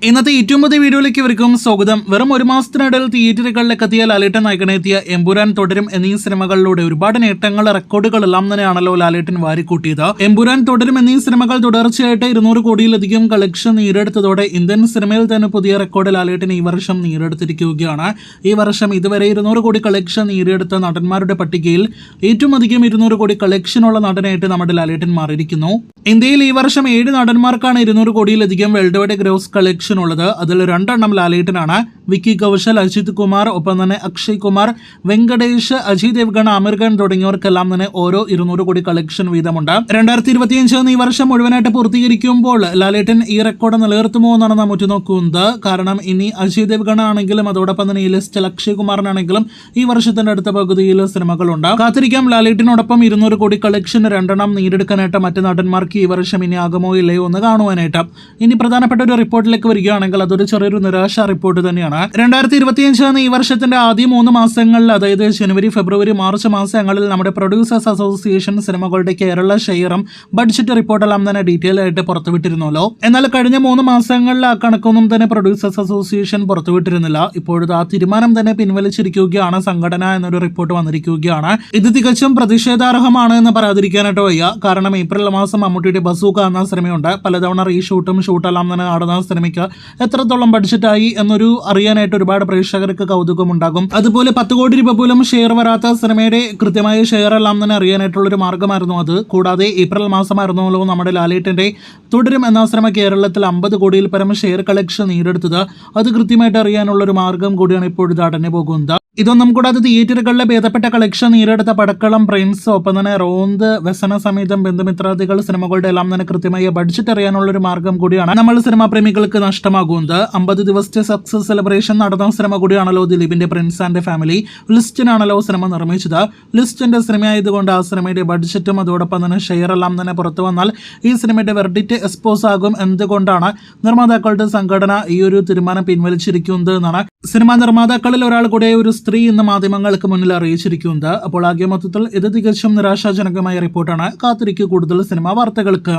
ഇന്നത്തെ ഏറ്റവും പുതിയ വീഡിയോയിലേക്ക് ഇവർക്കും സ്വാഗതം. വെറും ഒരു മാസത്തിനിടയിൽ തിയേറ്ററുകളിലേക്ക് എത്തിയ ലാലേട്ടൻ നായകനെത്തിയ എമ്പുരാൻ തുടരും എന്നീ സിനിമകളിലൂടെ ഒരുപാട് നേട്ടങ്ങൾ റെക്കോർഡുകളെല്ലാം തന്നെയാണല്ലോ ലാലേട്ടൻ വാരിക്കൂട്ടിയത്. എമ്പുരാൻ തുടരും എന്നീ സിനിമകൾ തുടർച്ചയായിട്ട് 200 കോടിയിലധികം കളക്ഷൻ നേടിയെടുത്തതോടെ ഇന്ത്യൻ സിനിമയിൽ തന്നെ പുതിയ റെക്കോർഡ് ലാലേട്ടൻ ഈ വർഷം നേടിയെടുത്തിരിക്കുകയാണ്. ഈ വർഷം ഇതുവരെ 200 കോടി കളക്ഷൻ നേടിയെടുത്ത നടന്മാരുടെ പട്ടികയിൽ ഏറ്റവും അധികം 200 കോടി കളക്ഷനുള്ള നടനായിട്ട് നമ്മുടെ ലാലേട്ടൻ മാറിയിരിക്കുന്നു. ഇന്ത്യയിൽ ഈ വർഷം 7 നടന്മാർക്കാണ് 200 കോടിയിലധികം വേൾഡ് വൈഡ് ഗ്രോസ് കളക്ഷൻ ഉള്ളത്. അതിൽ 2 എണ്ണം ലാലേട്ടനാണ്. വിക്കി കൗശൽ, അജിത് കുമാർ, ഒപ്പം തന്നെ അക്ഷയ് കുമാർ, വെങ്കടേഷ്, അജയ് ദേവ്ഗൺ, ആമിർ ഖാൻ തുടങ്ങിയവർക്കെല്ലാം തന്നെ ഓരോ 200 കോടി കളക്ഷൻ വീതമുണ്ട്. 2025 ഈ വർഷം മുഴുവനായിട്ട് പൂർത്തീകരിക്കുമ്പോൾ ലാലേട്ടൻ ഈ റെക്കോർഡ് നിലനിർത്തുമോ എന്നാണ് നാം ഉറ്റുനോക്കുന്നത്. കാരണം ഇനി അജയ് ദേവ്ഗൺ ആണെങ്കിലും അതോടൊപ്പം തന്നെ ഈ ലിസ്റ്റിൽ അക്ഷയ് കുമാറിനാണെങ്കിലും ഈ വർഷത്തിന്റെ അടുത്ത പകുതിയിൽ സിനിമകളുണ്ട്. കാത്തിരിക്കാം. ലാലേട്ടനോടൊപ്പം 200 കോടി കളക്ഷൻ 2 എണ്ണം നേടിയെടുക്കാനായിട്ട് മറ്റ് നടന്മാർക്ക് ഈ വർഷം ഇനി ആകുമോ ഇല്ലയോ എന്ന് കാണുവാനായിട്ട്. ഇനി പ്രധാനപ്പെട്ട ഒരു റിപ്പോർട്ടിലേക്ക് വരികയാണെങ്കിൽ അതൊരു ചെറിയൊരു നിരാശ റിപ്പോർട്ട് തന്നെയാണ്. 2025 ഈ വർഷത്തിന്റെ ആദ്യ 3 മാസങ്ങളിൽ, അതായത് ജനുവരി, ഫെബ്രുവരി, മാർച്ച് മാസങ്ങളിൽ നമ്മുടെ പ്രൊഡ്യൂസേഴ്സ് അസോസിയേഷൻ സിനിമകളുടെ കേരള ഷെയറും ബഡ്ജറ്റ് റിപ്പോർട്ടെല്ലാം തന്നെ ഡീറ്റെയിൽ ആയിട്ട് പുറത്തുവിട്ടിരുന്നല്ലോ. എന്നാൽ കഴിഞ്ഞ 3 മാസങ്ങളിൽ ആ കണക്കൊന്നും തന്നെ പ്രൊഡ്യൂസേഴ്സ് അസോസിയേഷൻ പുറത്തുവിട്ടിരുന്നില്ല. ഇപ്പോഴത്തെ ആ തീരുമാനം തന്നെ പിൻവലിച്ചിരിക്കുകയാണ് സംഘടന എന്നൊരു റിപ്പോർട്ട് വന്നിരിക്കുകയാണ്. ഇത് തികച്ചും പ്രതിഷേധാർഹമാണ് എന്ന് പറയാതിരിക്കാനായിട്ട് വയ്യ. കാരണം ഏപ്രിൽ മാസം മമ്മൂട്ടിയുടെ ബസൂക്ക എന്ന സിനിമയുണ്ട്. പലതവണ റീഷൂട്ടും ഷൂട്ടെല്ലാം തന്നെ നടന്ന സിനിമയ്ക്ക് എത്രത്തോളം ബഡ്ജറ്റായി എന്നൊരു അറിയാനായിട്ട് ഒരുപാട് പ്രേക്ഷകർക്ക് കൗതുകമുണ്ടാകും. അതുപോലെ 10 കോടി രൂപ പോലും ഷെയർ വരാത്ത സിനിമയുടെ കൃത്യമായ ഷെയർ എല്ലാം തന്നെ അറിയാനായിട്ടുള്ളൊരു മാർഗ്ഗമായിരുന്നു അത്. കൂടാതെ ഏപ്രിൽ മാസമായിരുന്നല്ലോ നമ്മുടെ ലാലേട്ടന്റെ തുടരും എന്ന സിനിമ കേരളത്തിൽ 50 കോടിയിൽ പരം ഷെയർ കളക്ഷൻ നേടിയെടുത്തത്. അത് കൃത്യമായിട്ട് അറിയാനുള്ളൊരു മാർഗ്ഗം കൂടിയാണ് ഇപ്പോഴത്തെ അടഞ്ഞു പോകുന്നത്. ഇതൊന്നും കൂടാതെ തിയേറ്ററുകളിലെ ഭേദപ്പെട്ട കളക്ഷൻ നേടിയെടുത്ത പടക്കളം, പ്രിൻസ്, ഒപ്പം തന്നെ റോന്ത്, വ്യസന സമേതം, ബന്ധുമിത്രാദികൾ സിനിമകളുടെ എല്ലാം തന്നെ കൃത്യമായ ബഡ്ജറ്റ് അറിയാനുള്ളൊരു മാർഗ്ഗം കൂടിയാണ് നമ്മൾ സിനിമാ പ്രേമികൾക്ക് നഷ്ടമാകുന്നത്. 50 ദിവസത്തെ സക്സസ് സെലിബ്രേഷൻ നടന്ന സിനിമ കൂടിയാണല്ലോ ദിലീപിന്റെ പ്രിൻസ് ആൻഡ് ഫാമിലി. ലിസ്റ്റിനാണല്ലോ സിനിമ നിർമ്മിച്ചത്. ലിസ്റ്റിന്റെ സിനിമയായതുകൊണ്ട് ആ സിനിമയുടെ ബഡ്ജറ്റും അതോടൊപ്പം തന്നെ ഷെയർ എല്ലാം തന്നെ പുറത്തു വന്നാൽ ഈ സിനിമയുടെ വെർഡിറ്റ് എക്സ്പോസ് ആകും. എന്തുകൊണ്ടാണ് നിർമ്മാതാക്കളുടെ സംഘടന ഈ ഒരു തീരുമാനം പിൻവലിച്ചിരിക്കുന്നത് എന്നാണ് സിനിമാ നിർമ്മാതാക്കളിൽ ഒരാൾ കൂടെ ഒരു സ്ത്രീ ഇന്ന് മാധ്യമങ്ങൾക്ക് മുന്നിൽ അറിയിച്ചിരിക്കുന്നത്. അപ്പോൾ ആകെ മൊത്തത്തിൽ ഇത് തികച്ചും നിരാശാജനകമായ റിപ്പോർട്ടാണ്. കാത്തിരിക്കുക കൂടുതൽ സിനിമാ വാർത്തകൾക്ക്.